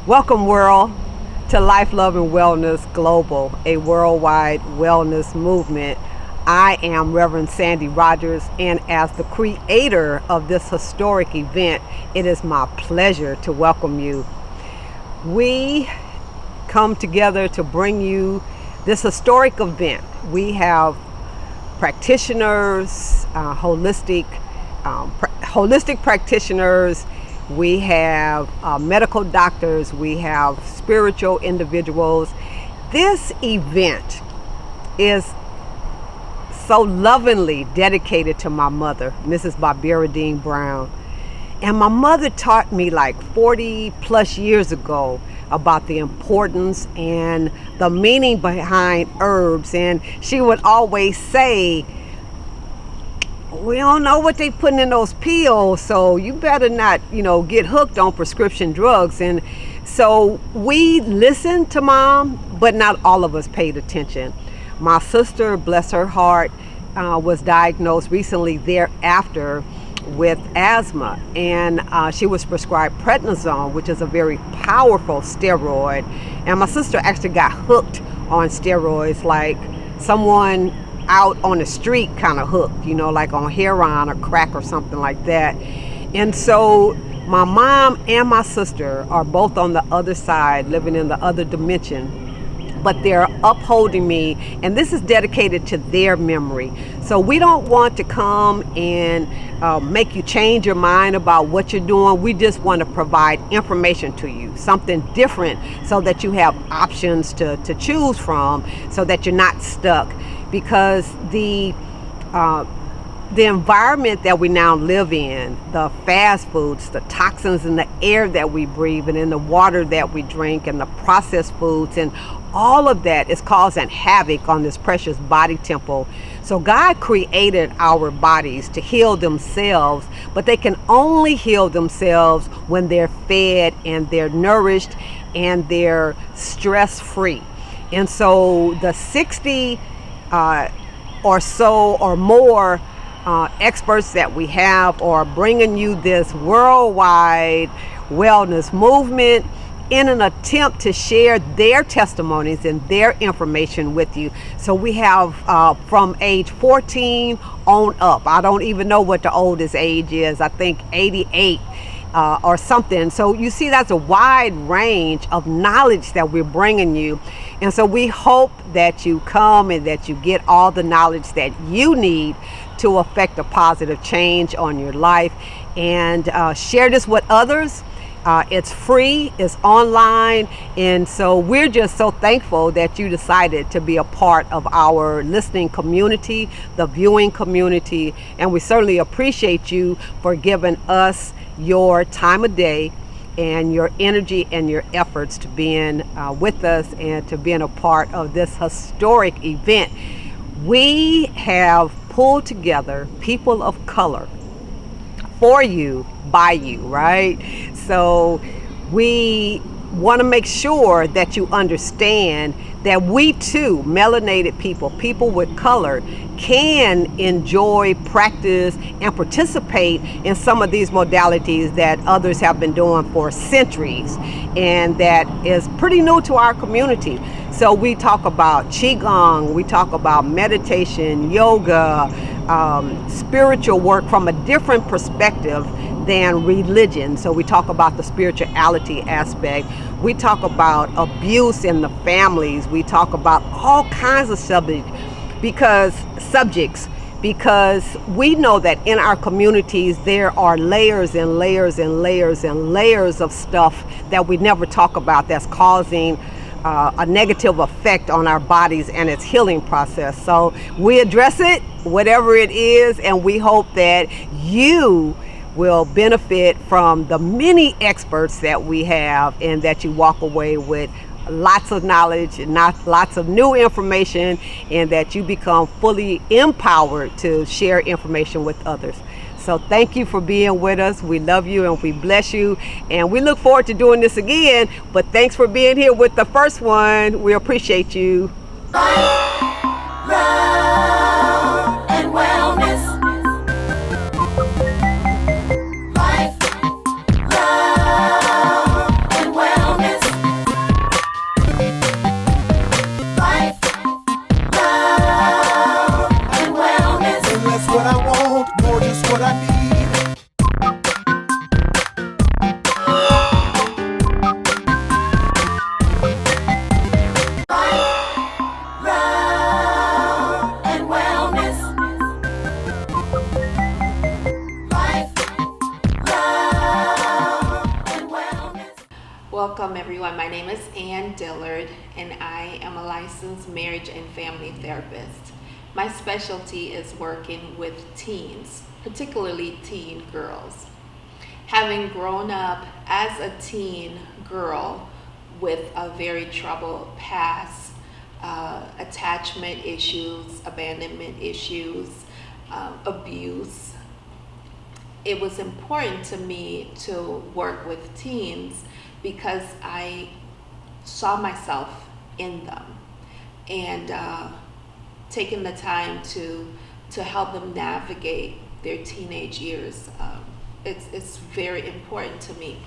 Welcome, world, to Life, Love, and Wellness Global, a worldwide wellness movement. I am Reverend Sandy Rogers, and as the creator of this historic event, it is my pleasure to welcome you. We come together to bring you this historic event. We have practitioners, holistic practitioners. We have medical doctors. We have spiritual individuals. This event is so lovingly dedicated to my mother, Mrs. Barbara Dean Brown. And my mother taught me like 40 plus years ago about the importance and the meaning behind herbs. And she would always say, we don't know what they putting in those pills, so you better not, get hooked on prescription drugs. And so we listened to Mom, but not all of us paid attention. My sister, bless her heart, was diagnosed recently thereafter with asthma, and she was prescribed prednisone, which is a very powerful steroid. And my sister actually got hooked on steroids, like someone out on the street kind of hooked, like on heroin or crack or something like that. And so my mom and my sister are both on the other side, living in the other dimension, but they're upholding me, and this is dedicated to their memory. So we don't want to come and make you change your mind about what you're doing. We just want to provide information to you, something different, so that you have options to choose from, so that you're not stuck. Because the environment that we now live in, the fast foods, the toxins in the air that we breathe and in the water that we drink, and the processed foods, and all of that is causing havoc on this precious body temple. So God created our bodies to heal themselves, but they can only heal themselves when they're fed and they're nourished and they're stress-free. And so the 60 or so or more experts that we have are bringing you this worldwide wellness movement in an attempt to share their testimonies and their information with you. So we have from age 14 on up. I don't even know what the oldest age is. I think 88 or something. So you see, that's a wide range of knowledge that we're bringing you. And so we hope that you come and that you get all the knowledge that you need to affect a positive change on your life, and share this with others. It's free, it's online, and so we're just so thankful that you decided to be a part of our listening community, the viewing community, and we certainly appreciate you for giving us your time of day and your energy and your efforts to being with us and to being a part of this historic event. We have pulled together people of color for you, by you, right? So we want to make sure that you understand that we too, melanated people with color, can enjoy, practice, and participate in some of these modalities that others have been doing for centuries, and that is pretty new to our community. So we talk about Qigong, we talk about meditation, yoga, spiritual work from a different perspective than religion. So we talk about the spirituality aspect. We talk about abuse in the families. We talk about all kinds of subjects because we know that in our communities there are layers and layers and layers and layers of stuff that we never talk about that's causing a negative effect on our bodies and its healing process. So we address it, whatever it is, and we hope that you will benefit from the many experts that we have, and that you walk away with lots of knowledge and lots of new information, and that you become fully empowered to share information with others. So thank you for being with us. We love you and we bless you, and we look forward to doing this again. But thanks for being here with the first one. We appreciate you. Love and wellness. Life, love, and wellness. Welcome everyone. My name is Ann Dillard and I am a licensed marriage and family therapist. My specialty is working with teens, particularly teen girls. Having grown up as a teen girl with a very troubled past, attachment issues, abandonment issues, abuse, it was important to me to work with teens because I saw myself in them, and taking the time to help them navigate their teenage years, it's very important to me.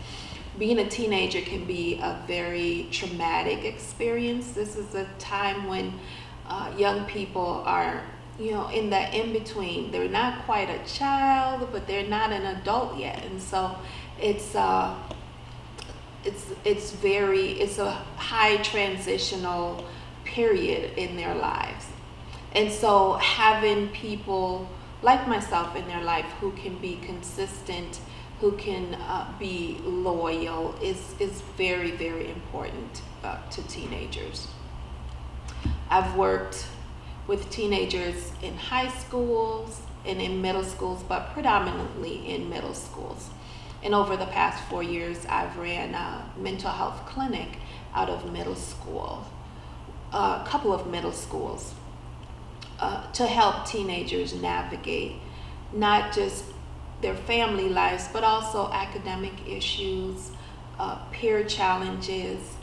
Being a teenager can be a very traumatic experience. This is a time when young people are, in that in between. They're not quite a child, but they're not an adult yet, and so it's a high transitional period in their lives. And so having people like myself in their life who can be consistent, who can be loyal is very, very important to teenagers. I've worked with teenagers in high schools and in middle schools, but predominantly in middle schools. And over the past 4 years, I've ran a mental health clinic out of middle school, a couple of middle schools, to help teenagers navigate not just their family lives, but also academic issues, peer challenges,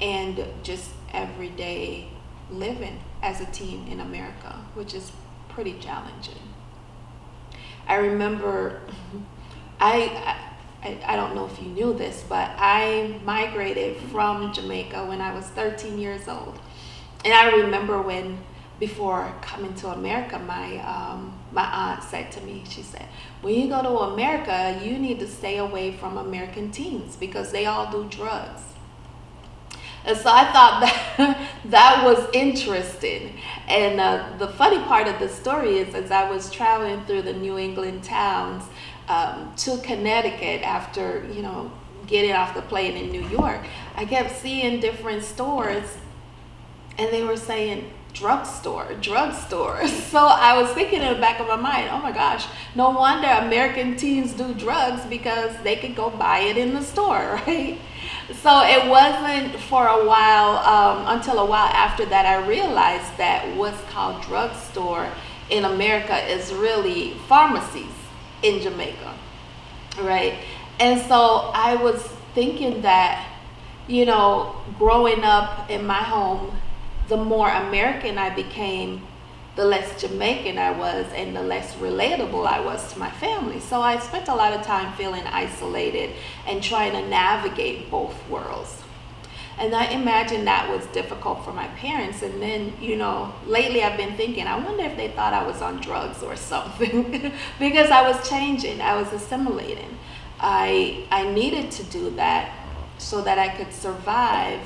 and just everyday living as a teen in America, which is pretty challenging. I remember, I don't know if you knew this, but I migrated from Jamaica when I was 13 years old. And I remember when, before coming to America, my aunt said to me, she said, when you go to America, you need to stay away from American teens because they all do drugs. And so I thought that was interesting. And the funny part of the story is, as I was traveling through the New England towns to Connecticut after, getting off the plane in New York, I kept seeing different stores and they were saying drugstore. So I was thinking in the back of my mind, oh my gosh, no wonder American teens do drugs because they could go buy it in the store, right? So it wasn't for a while, until a while after that, I realized that what's called drugstore in America is really pharmacies in Jamaica, right? And so I was thinking that, growing up in my home, the more American I became, the less Jamaican I was and the less relatable I was to my family. So I spent a lot of time feeling isolated and trying to navigate both worlds. And I imagine that was difficult for my parents. And then, lately I've been thinking, I wonder if they thought I was on drugs or something because I was changing, I was assimilating. I needed to do that so that I could survive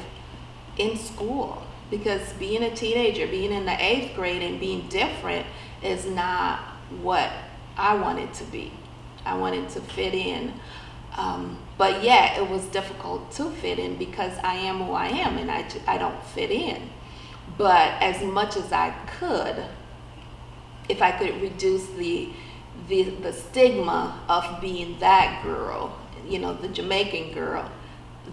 in school. Because being a teenager, being in the 8th grade and being different is not what I wanted to be. I wanted to fit in. But yeah, it was difficult to fit in because I am who I am and I don't fit in. But as much as I could, if I could reduce the stigma of being that girl, the Jamaican girl,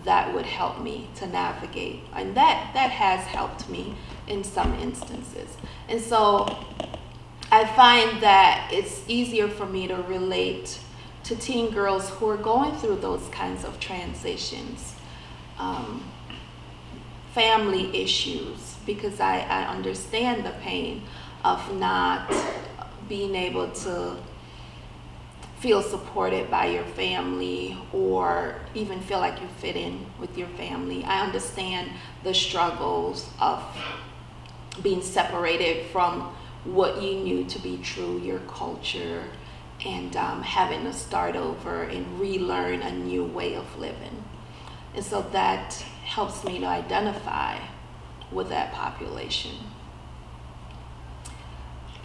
that would help me to navigate. And that has helped me in some instances. And so I find that it's easier for me to relate to teen girls who are going through those kinds of transitions, family issues, because I understand the pain of not being able to feel supported by your family or even feel like you fit in with your family. I understand the struggles of being separated from what you knew to be true, your culture, and having to start over and relearn a new way of living. And so that helps me to identify with that population.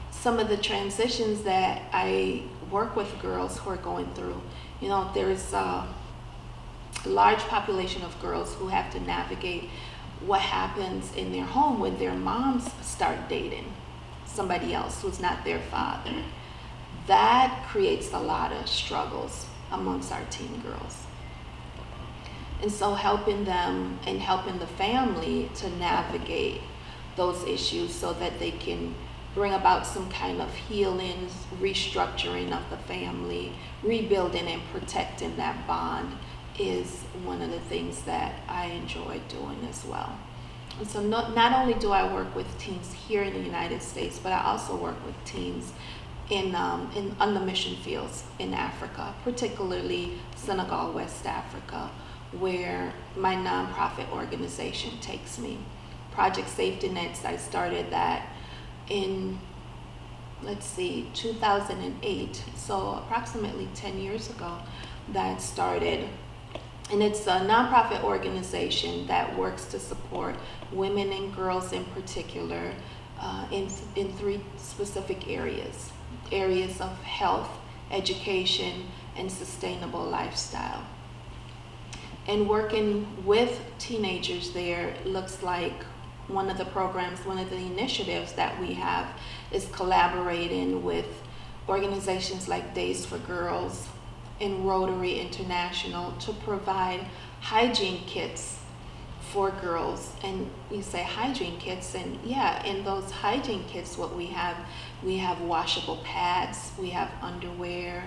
Some of the transitions that I work with girls who are going through, there's large population of girls who have to navigate what happens in their home when their moms start dating somebody else who's not their father. That creates a lot of struggles amongst our teen girls. And so helping them and helping the family to navigate those issues so that they can bring about some kind of healing, restructuring of the family, rebuilding and protecting that bond is one of the things that I enjoy doing as well. And so not only do I work with teens here in the United States, but I also work with teens on the mission fields in Africa, particularly Senegal, West Africa, where my nonprofit organization takes me. Project Safety Nets, I started that in, 2008, so approximately 10 years ago that started. And it's a nonprofit organization that works to support women and girls in particular in three specific areas of health, education, and sustainable lifestyle. And working with teenagers there looks like one of the initiatives that we have is collaborating with organizations like Days for Girls and Rotary International to provide hygiene kits for girls. And you say hygiene kits, and yeah, in those hygiene kits, what we have washable pads, we have underwear,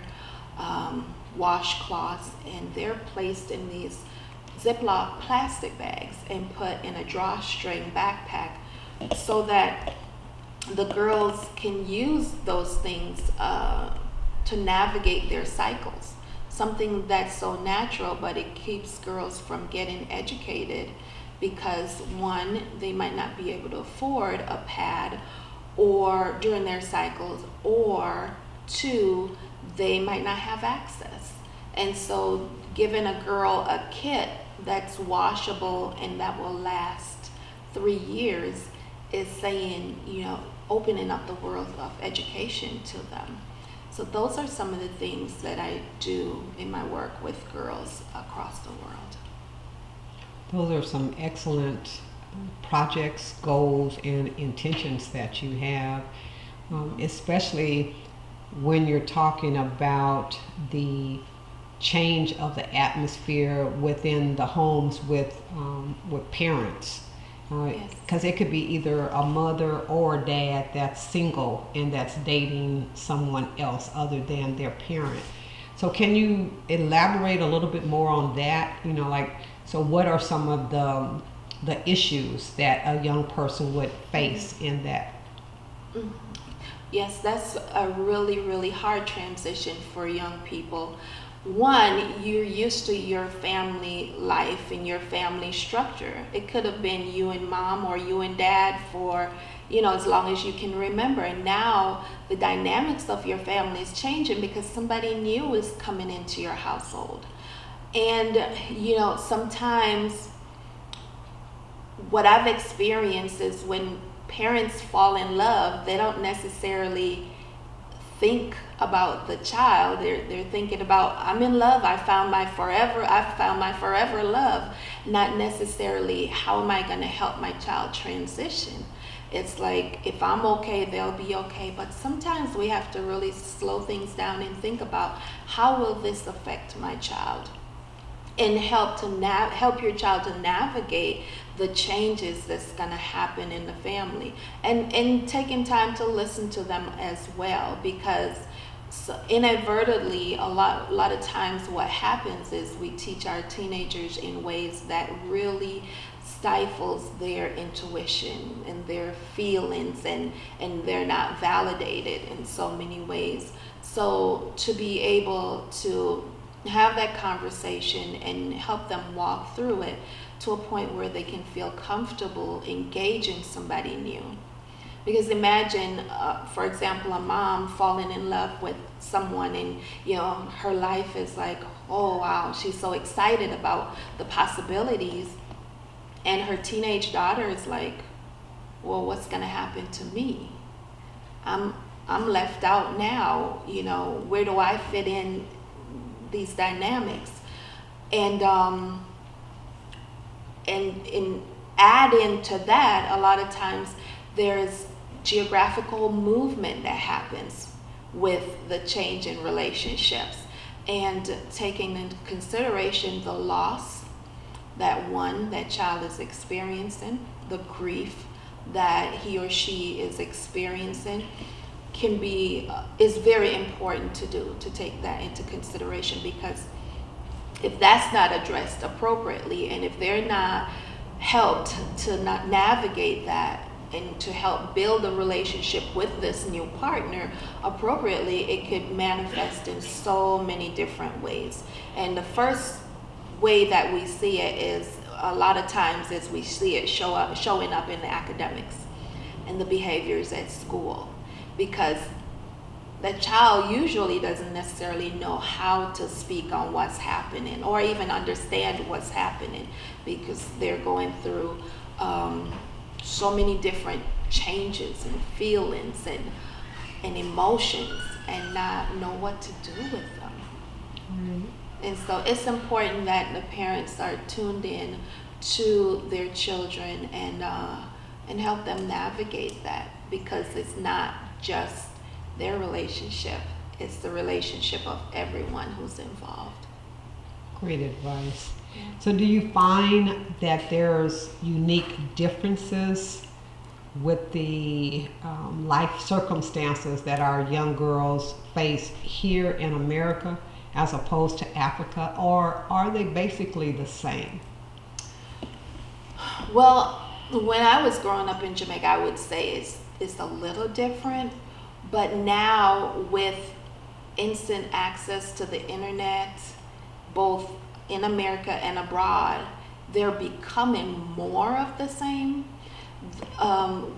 washcloths, and they're placed in these Ziploc plastic bags and put in a drawstring backpack so that the girls can use those things to navigate their cycles. Something that's so natural, but it keeps girls from getting educated because one, they might not be able to afford a pad or during their cycles, or two, they might not have access. And so giving a girl a kit that's washable and that will last 3 years is saying, opening up the world of education to them. So those are some of the things that I do in my work with girls across the world. Those are some excellent projects, goals, and intentions that you have, especially when you're talking about the change of the atmosphere within the homes with parents. Because it could be either a mother or a dad that's single and that's dating someone else other than their parent. So can you elaborate a little bit more on that? So what are some of the issues that a young person would face in that? Mm-hmm. Yes, that's a really, really hard transition for young people. One, you're used to your family life and your family structure. It could have been you and mom or you and dad for, as long as you can remember. And now the dynamics of your family is changing because somebody new is coming into your household. And, sometimes what I've experienced is when parents fall in love, they don't necessarily think about the child. They're thinking about, I'm in love, I found my forever love, not necessarily how am I going to help my child transition. It's like, if I'm okay, they'll be okay. But sometimes we have to really slow things down and think about, how will this affect my child? And help your child to navigate the changes that's going to happen in the family, and taking time to listen to them as well, because inadvertently a lot of times what happens is we teach our teenagers in ways that really stifles their intuition and their feelings, and they're not validated in so many ways. So to be able to have that conversation and help them walk through it to a point where they can feel comfortable engaging somebody new. Because imagine, for example, a mom falling in love with someone and, her life is like, oh wow, she's so excited about the possibilities. And her teenage daughter is like, well, what's gonna happen to me? I'm left out now, where do I fit in these dynamics? And and in add into that, a lot of times there's geographical movement that happens with the change in relationships, and taking into consideration the loss that child is experiencing, the grief that he or she is experiencing, can be is very important to take that into consideration, because if that's not addressed appropriately, and if they're not helped to not navigate that and to help build a relationship with this new partner appropriately, it could manifest in so many different ways. And the first way that we see it is, a lot of times, is we see it showing up in the academics and the behaviors at school, because the child usually doesn't necessarily know how to speak on what's happening or even understand what's happening, because they're going through so many different changes and feelings and emotions, and not know what to do with them. And so it's important that the parents are tuned in to their children and help them navigate that, because it's not just their relationship, it's the relationship of everyone who's involved. Great advice. Yeah. So do you find that there's unique differences with the life circumstances that our young girls face here in America as opposed to Africa, or are they basically the same? Well, when I was growing up in Jamaica, I would say it's a little different, but now with instant access to the internet, both in America and abroad, they're becoming more of the same.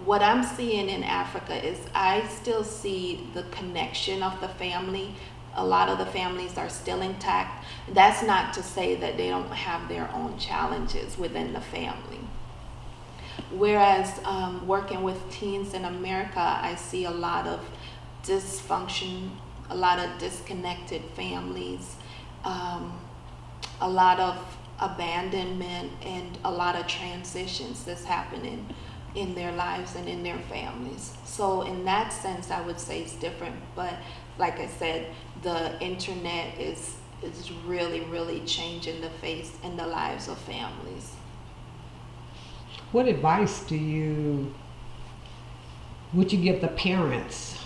What I'm seeing in Africa is I still see the connection of the family. A lot of the families are still intact. That's not to say that they don't have their own challenges within the family. Whereas working with teens in America, I see a lot of dysfunction, a lot of disconnected families, a lot of abandonment, and a lot of transitions that's happening in their lives and in their families. So in that sense, I would say it's different. But like I said, the internet is really, really changing the face and the lives of families. What advice would you give the parents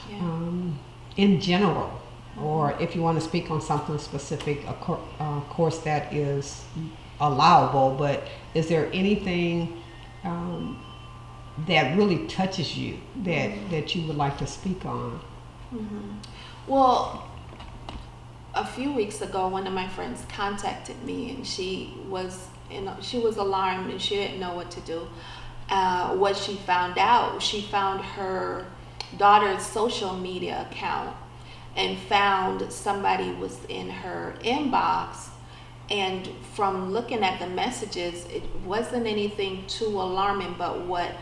in general, or if you want to speak on something specific, of course that is allowable, but is there anything that really touches you that you would like to speak on? Well, a few weeks ago, one of my friends contacted me, and she was alarmed and she didn't know what to do. What she found out, she found her daughter's social media account and found somebody was in her inbox, and from looking at the messages, it wasn't anything too alarming, but what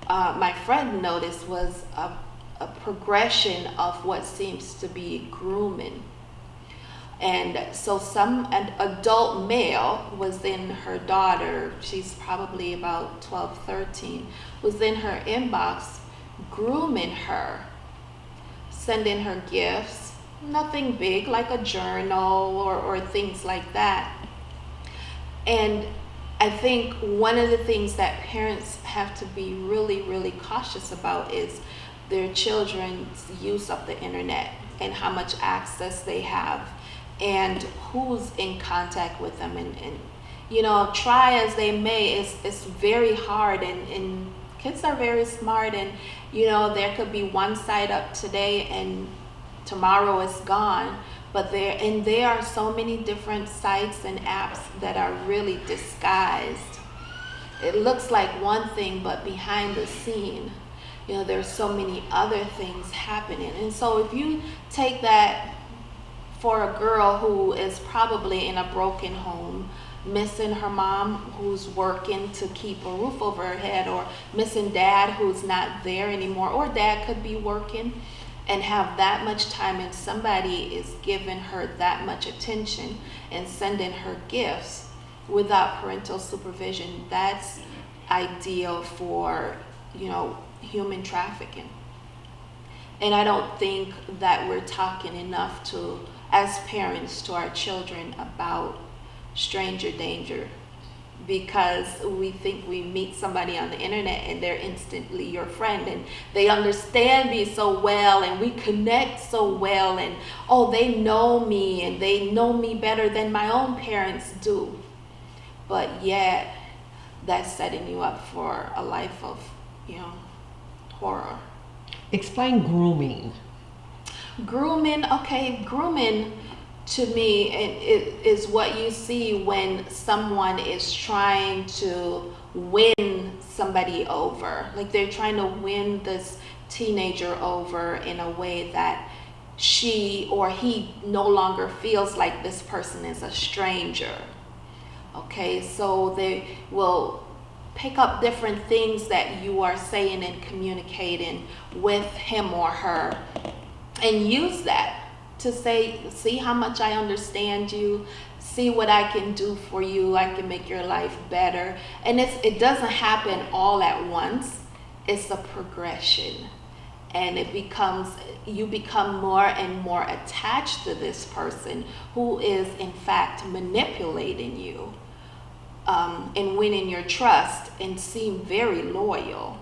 my friend noticed was a progression of what seems to be grooming. And so an adult male was in her daughter, she's probably about 12, 13, was in her inbox grooming her, sending her gifts, nothing big like a journal or things like that. And I think one of the things that parents have to be really, really cautious about is their children's use of the internet and how much access they have and who's in contact with them. And try as they may, it's very hard, and kids are very smart, and there could be one site up today and tomorrow it's gone. But there are so many different sites and apps that are really disguised. It looks like one thing, but behind the scene, there's so many other things happening. And so if you take that for a girl who is probably in a broken home, missing her mom who's working to keep a roof over her head, or missing dad who's not there anymore, or dad could be working, and have that much time, and somebody is giving her that much attention and sending her gifts without parental supervision, that's ideal for, human trafficking. And I don't think that we're talking enough to, as parents, to our children about stranger danger, because we think we meet somebody on the internet and they're instantly your friend and they understand me so well and we connect so well, and oh, they know me and they know me better than my own parents do. But yet that's setting you up for a life of, horror. Explain grooming. Grooming, okay, grooming to me is what you see when someone is trying to win somebody over. Like they're trying to win this teenager over in a way that she or he no longer feels like this person is a stranger. Okay, so they will pick up different things that you are saying and communicating with him or her and use that to say, see how much I understand you, see what I can do for you, I can make your life better. And it doesn't happen all at once, it's a progression. And you become more and more attached to this person who is in fact manipulating you. And winning your trust and seem very loyal.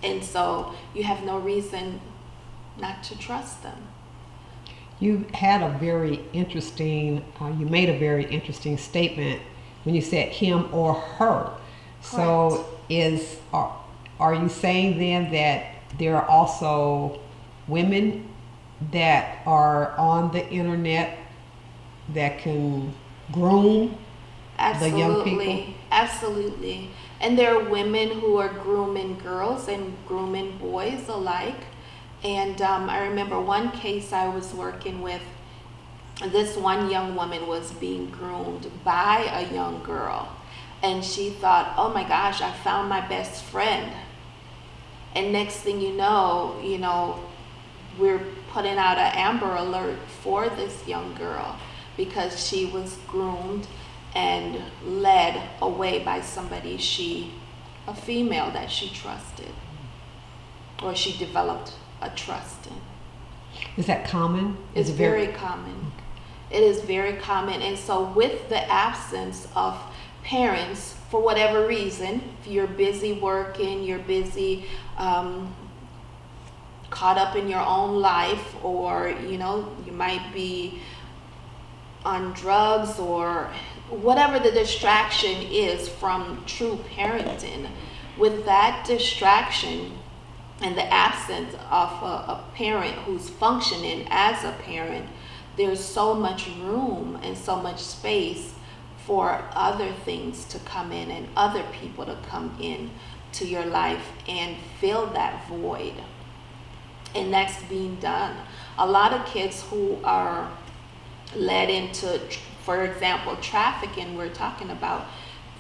And so you have no reason not to trust them. You had a very interesting, you made a very interesting statement when you said him or her. So are you saying then that there are also women that are on the internet that can groom the young people? Absolutely. And there are women who are grooming girls and grooming boys alike. And I remember one case I was working with, this one young woman was being groomed by a young girl. And she thought, oh my gosh, I found my best friend. And next thing you know, we're putting out an Amber Alert for this young girl because she was groomed and led away by somebody a female that she trusted, or she developed a trust in. Is that common? It's very common. It is very common. And so with the absence of parents, for whatever reason, if you're busy working, you're busy caught up in your own life, or you might be on drugs or whatever the distraction is from true parenting, with that distraction and the absence of a parent who's functioning as a parent, there's so much room and so much space for other things to come in and other people to come in to your life and fill that void. And that's being done. A lot of kids who are led into, for example, trafficking we're talking about,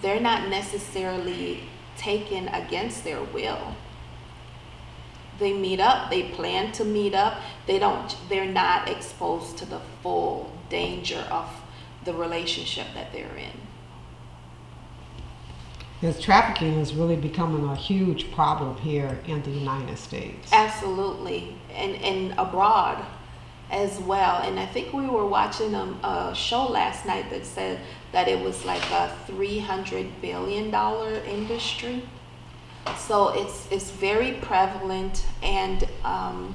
they're not necessarily taken against their will. They meet up, they plan to meet up, they're not exposed to the full danger of the relationship that they're in. Because trafficking is really becoming a huge problem here in the United States. Absolutely, and abroad as well. And I think we were watching a show last night that said that it was like a $300 billion industry. So it's very prevalent, and I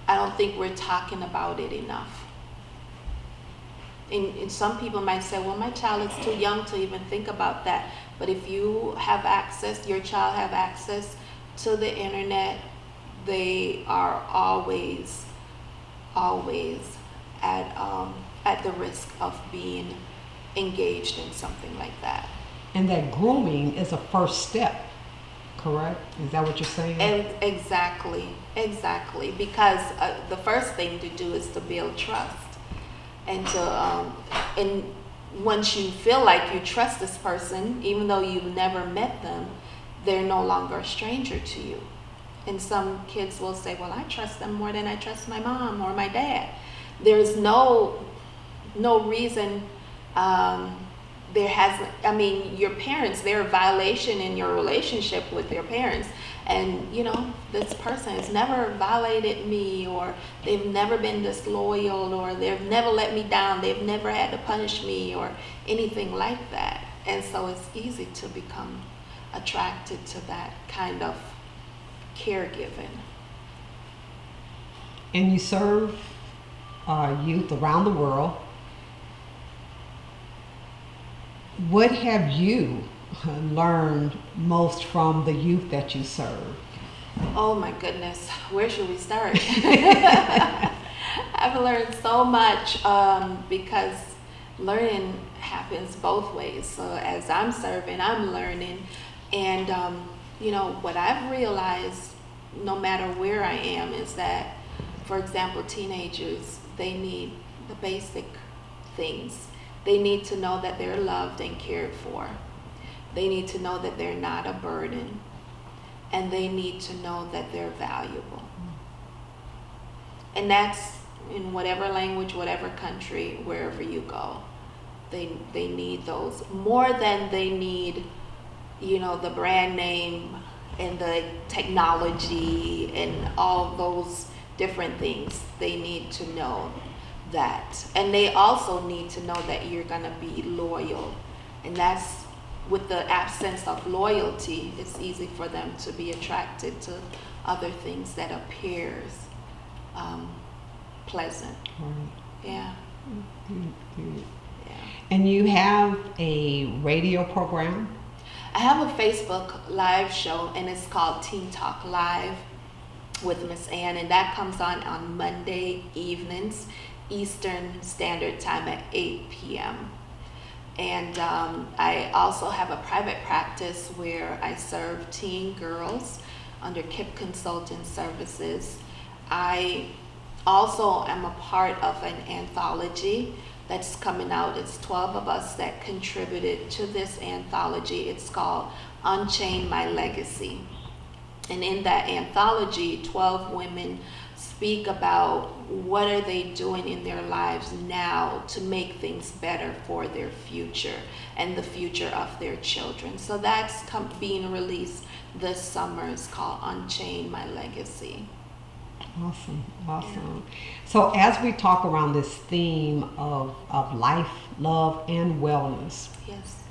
don't think we're talking about it enough. And some people might say, well, my child is too young to even think about that. But if you have access, your child have access to the internet, they are always at the risk of being engaged in something like that. And that grooming is a first step, correct? Is that what you're saying? And exactly. Because the first thing to do is to build trust. And and once you feel like you trust this person, even though you've never met them, they're no longer a stranger to you. And some kids will say, well, I trust them more than I trust my mom or my dad. There's no reason. There hasn't, I mean, your parents, they're a violation in your relationship with your parents. And, you know, this person has never violated me, or they've never been disloyal, or they've never let me down, they've never had to punish me, or anything like that. And so it's easy to become attracted to that kind of caregiving. And you serve youth around the world. What have you learned most from the youth that you serve? Oh my goodness, where should we start? I've learned so much because learning happens both ways. So as I'm serving, I'm learning. And, you know, what I've realized, no matter where I am, is that, for example, teenagers, they need the basic things. They need to know that they're loved and cared for. They need to know that they're not a burden. And they need to know that they're valuable. And that's in whatever language, whatever country, wherever you go. They need those more than they need, you know, the brand name and the technology and all those different things. They need to know that. And they also need to know that you're going to be loyal. And that's, with the absence of loyalty, it's easy for them to be attracted to other things that appears pleasant. Right. Yeah. Good. Yeah. And you have a radio program? I have a Facebook live show, and it's called Teen Talk Live with Miss Ann, and that comes on Monday evenings, Eastern Standard Time at 8 p.m. And I also have a private practice where I serve teen girls under KIP Consulting Services. I also am a part of an anthology that's coming out. It's 12 of us that contributed to this anthology. It's called Unchain My Legacy. And in that anthology, 12 women speak about what are they doing in their lives now to make things better for their future and the future of their children. So that's being released this summer. It's called Unchain My Legacy. Awesome. Yeah. So as we talk around this theme of life, love, and wellness, yes,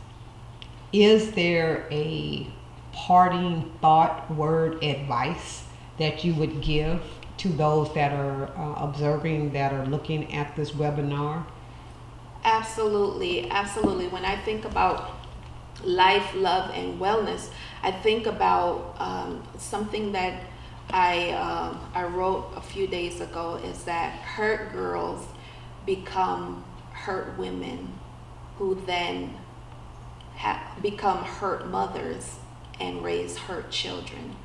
is there a parting thought, word, advice that you would give to those that are observing, that are looking at this webinar? Absolutely. When I think about life, love, and wellness, I think about something that I wrote a few days ago, is that hurt girls become hurt women, who then become hurt mothers and raise hurt children.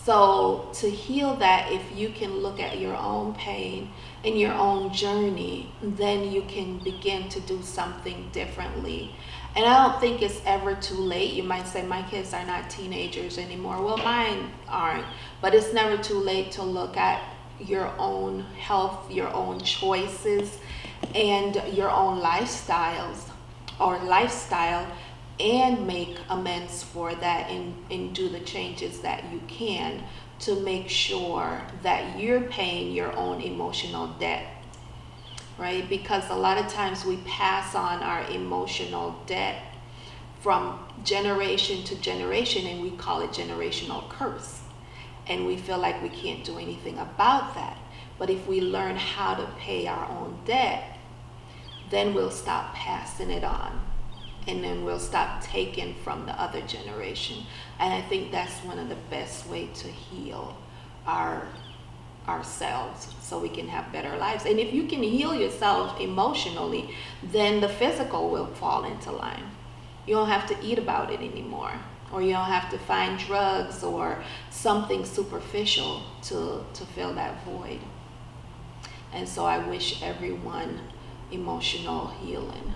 So to heal that, if you can look at your own pain and your own journey, then you can begin to do something differently. And I don't think it's ever too late. You might say, my kids are not teenagers anymore. Well, mine aren't. But it's never too late to look at your own health, your own choices, and your own lifestyle, and make amends for that, and do the changes that you can to make sure that you're paying your own emotional debt. Right? Because a lot of times we pass on our emotional debt from generation to generation, and we call it generational curse. And we feel like we can't do anything about that. But if we learn how to pay our own debt, then we'll stop passing it on. And then we'll stop taking from the other generation. And I think that's one of the best ways to heal ourselves, so we can have better lives. And if you can heal yourself emotionally, then the physical will fall into line. You don't have to eat about it anymore, or you don't have to find drugs or something superficial to fill that void. And so I wish everyone emotional healing.